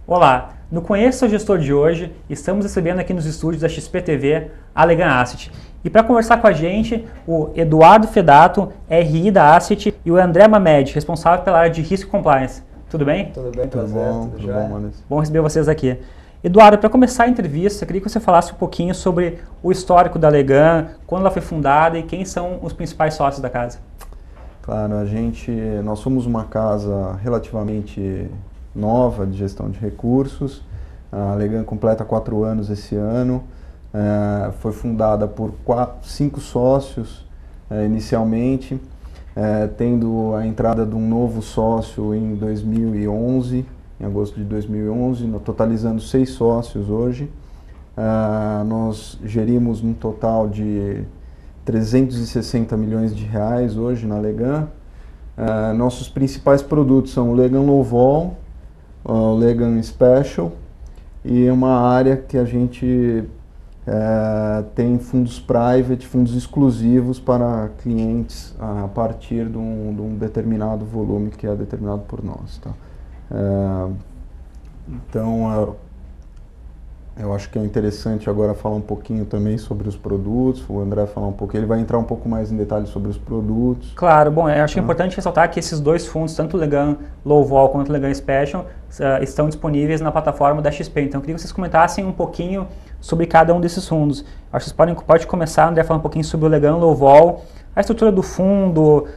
Olá, no Conheça Seu Gestor de hoje, estamos recebendo aqui nos estúdios da XP TV a Legan Asset. E para conversar com a gente, o Eduardo Fedato, RI da Asset, e o André Mamed, responsável pela área de Risco e Compliance. Tudo bem? Tudo bem, Tudo bom, Maurício. Bom receber vocês aqui. Eduardo, para começar a entrevista, eu queria que você falasse um pouquinho sobre o histórico da Legan, quando ela foi fundada e quem são os principais sócios da casa. Claro, nós somos uma casa relativamente nova de gestão de recursos. A Legan completa 4 anos esse ano. Foi fundada por 5 sócios inicialmente, tendo a entrada de um novo sócio em 2011, em agosto de 2011, totalizando 6 sócios hoje. Nós gerimos um total de 360 milhões de reais hoje na Legan. Nossos principais produtos são o Legan Low Vol, o Legan Special e uma área que a gente tem fundos private, fundos exclusivos para clientes a partir de um determinado volume que é determinado por nós. Tá? Então, eu acho que é interessante agora falar um pouquinho também sobre os produtos, o André falar um pouquinho, ele vai entrar um pouco mais em detalhes sobre os produtos. Claro, bom, eu acho que é importante ressaltar que esses dois fundos, tanto o Legan Low Vol quanto o Legan Special, estão disponíveis na plataforma da XP. Então, eu queria que vocês comentassem um pouquinho sobre cada um desses fundos. Acho que vocês podem começar, André, falando um pouquinho sobre o Legan Low Vol, a estrutura do fundo,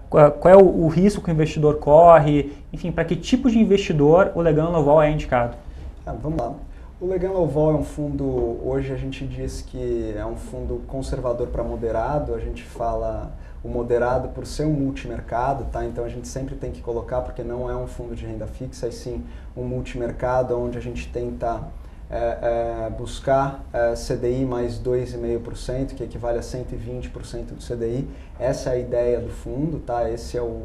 qual é o risco que o investidor corre, enfim, para que tipo de investidor o Legan Low Vol é indicado. Vamos lá. O Legan Low Vol é um fundo, hoje a gente diz que é um fundo conservador para moderado, a gente fala o moderado por ser um multimercado, tá? Então a gente sempre tem que colocar, porque não é um fundo de renda fixa, e sim um multimercado onde a gente tenta buscar CDI mais 2,5%, que equivale a 120% do CDI. Essa é a ideia do fundo, tá? Esse é o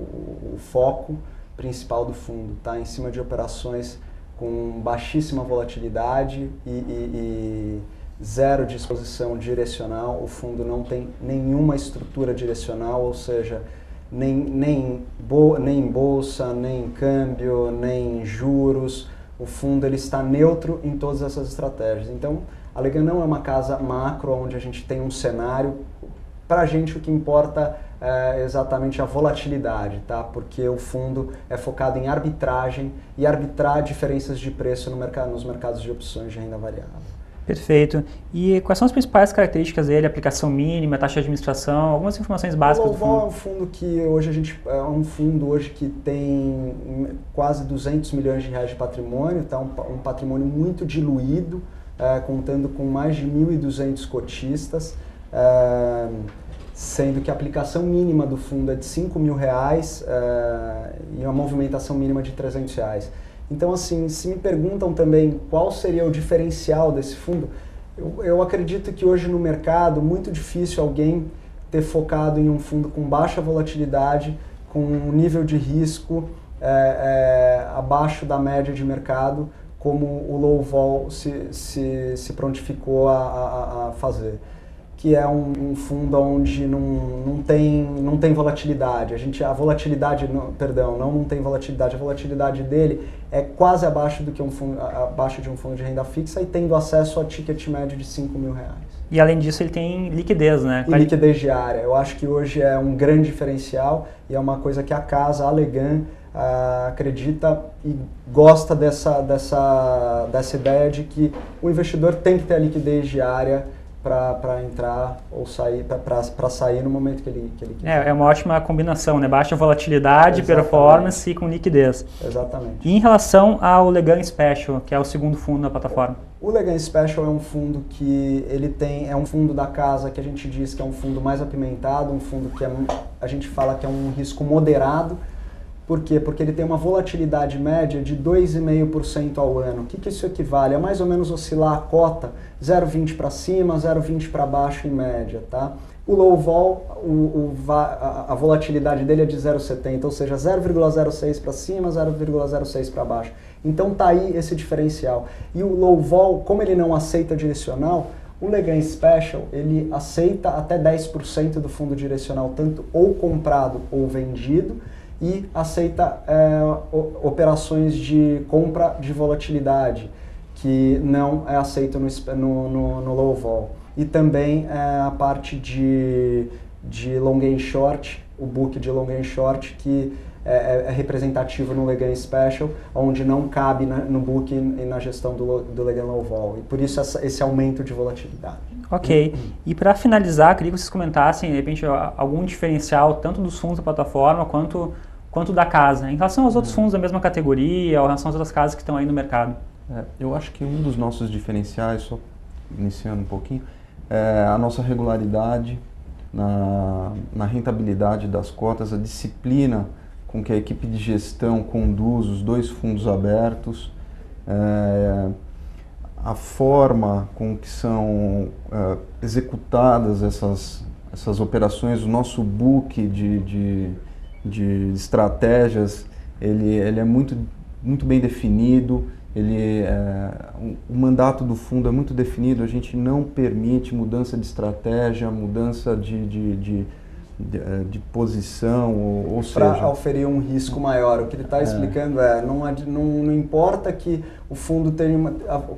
foco principal do fundo, tá? Em cima de operações com baixíssima volatilidade e zero de exposição direcional. O fundo não tem nenhuma estrutura direcional, ou seja, nem bolsa, nem câmbio, nem juros. O fundo ele está neutro em todas essas estratégias. Então, a Legan não é uma casa macro onde a gente tem um cenário. Para a gente o que importa é exatamente a volatilidade, tá? Porque o fundo é focado em arbitragem e arbitrar diferenças de preço nos mercados de opções de renda variável. Perfeito. E quais são as principais características dele? Aplicação mínima, taxa de administração, algumas informações básicas do fundo? O Low Vol é um fundo que hoje que tem quase 200 milhões de reais de patrimônio, tá? Um patrimônio muito diluído, contando com mais de 1.200 cotistas. Sendo que a aplicação mínima do fundo é de R$5.000 e uma movimentação mínima de R$300. Então, assim, se me perguntam também qual seria o diferencial desse fundo, eu acredito que hoje no mercado, muito difícil alguém ter focado em um fundo com baixa volatilidade, com um nível de risco abaixo da média de mercado, como o Low Vol se prontificou a fazer. Que é um fundo onde não tem volatilidade. A volatilidade dele é quase abaixo de um fundo de renda fixa e tendo acesso a ticket médio de R$5.000. E além disso ele tem liquidez, né? E liquidez diária. Eu acho que hoje é um grande diferencial e é uma coisa que a casa, a Legan, acredita e gosta dessa ideia de que o investidor tem que ter a liquidez diária para entrar ou sair, para sair no momento que ele quiser. É uma ótima combinação, né? Baixa volatilidade, Exatamente. Performance e com liquidez. Exatamente. E em relação ao Legan Special, que é o segundo fundo da plataforma? O Legan Special é um fundo que é um fundo da casa que a gente diz que é um fundo mais apimentado, um fundo que a gente fala que é um risco moderado. Por quê? Porque ele tem uma volatilidade média de 2,5% ao ano. O que isso equivale? É mais ou menos oscilar a cota 0,20 para cima, 0,20 para baixo em média. Tá? O Low Vol, a volatilidade dele é de 0,70, ou seja, 0,06 para cima, 0,06 para baixo. Então tá aí esse diferencial. E o Low Vol, como ele não aceita direcional, o Legan Special, ele aceita até 10% do fundo direcional, tanto ou comprado ou vendido. e aceita operações de compra de volatilidade, que não é aceito no low vol. E também a parte de long and short, o book de long and short, que é representativo no Legan Special, onde não cabe no book e na gestão do Legan Low Vol. E por isso esse aumento de volatilidade. Ok. E para finalizar, queria que vocês comentassem, de repente, algum diferencial tanto dos fundos da plataforma quanto da casa, em relação aos outros fundos da mesma categoria, ou em relação às outras casas que estão aí no mercado. Eu acho que um dos nossos diferenciais, só iniciando um pouquinho, é a nossa regularidade na rentabilidade das cotas, a disciplina com que a equipe de gestão conduz os 2 fundos abertos, a forma com que são executadas essas operações, o nosso book de estratégias, ele é muito bem definido, o mandato do fundo é muito definido, a gente não permite mudança de estratégia, mudança de posição, ou seja... Para oferir um risco maior. O que ele está explicando não importa que o fundo tenha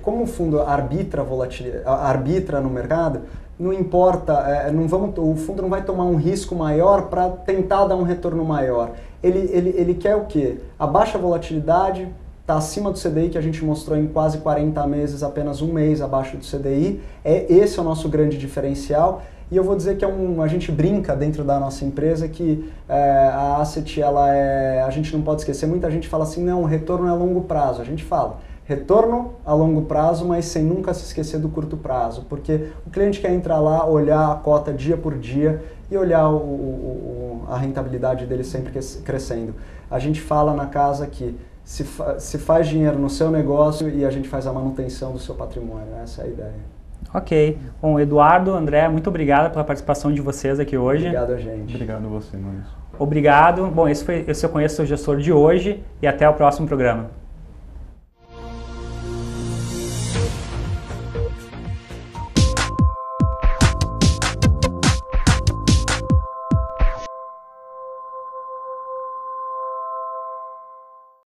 como o fundo arbitra no mercado, não importa, o fundo não vai tomar um risco maior para tentar dar um retorno maior. Ele quer o quê? A baixa volatilidade está acima do CDI, que a gente mostrou em quase 40 meses, apenas um mês abaixo do CDI. Esse é o nosso grande diferencial. E eu vou dizer que a gente brinca dentro da nossa empresa que a Asset, a gente não pode esquecer, muita gente fala assim, não, o retorno é a longo prazo. A gente fala, retorno a longo prazo, mas sem nunca se esquecer do curto prazo, porque o cliente quer entrar lá, olhar a cota dia por dia e olhar a rentabilidade dele sempre crescendo. A gente fala na casa que se faz dinheiro no seu negócio e a gente faz a manutenção do seu patrimônio, essa é a ideia. Ok. Bom, Eduardo, André, muito obrigado pela participação de vocês aqui hoje. Obrigado a gente. Obrigado a você, Maurício. Obrigado. Bom, esse eu conheço o gestor de hoje e até o próximo programa.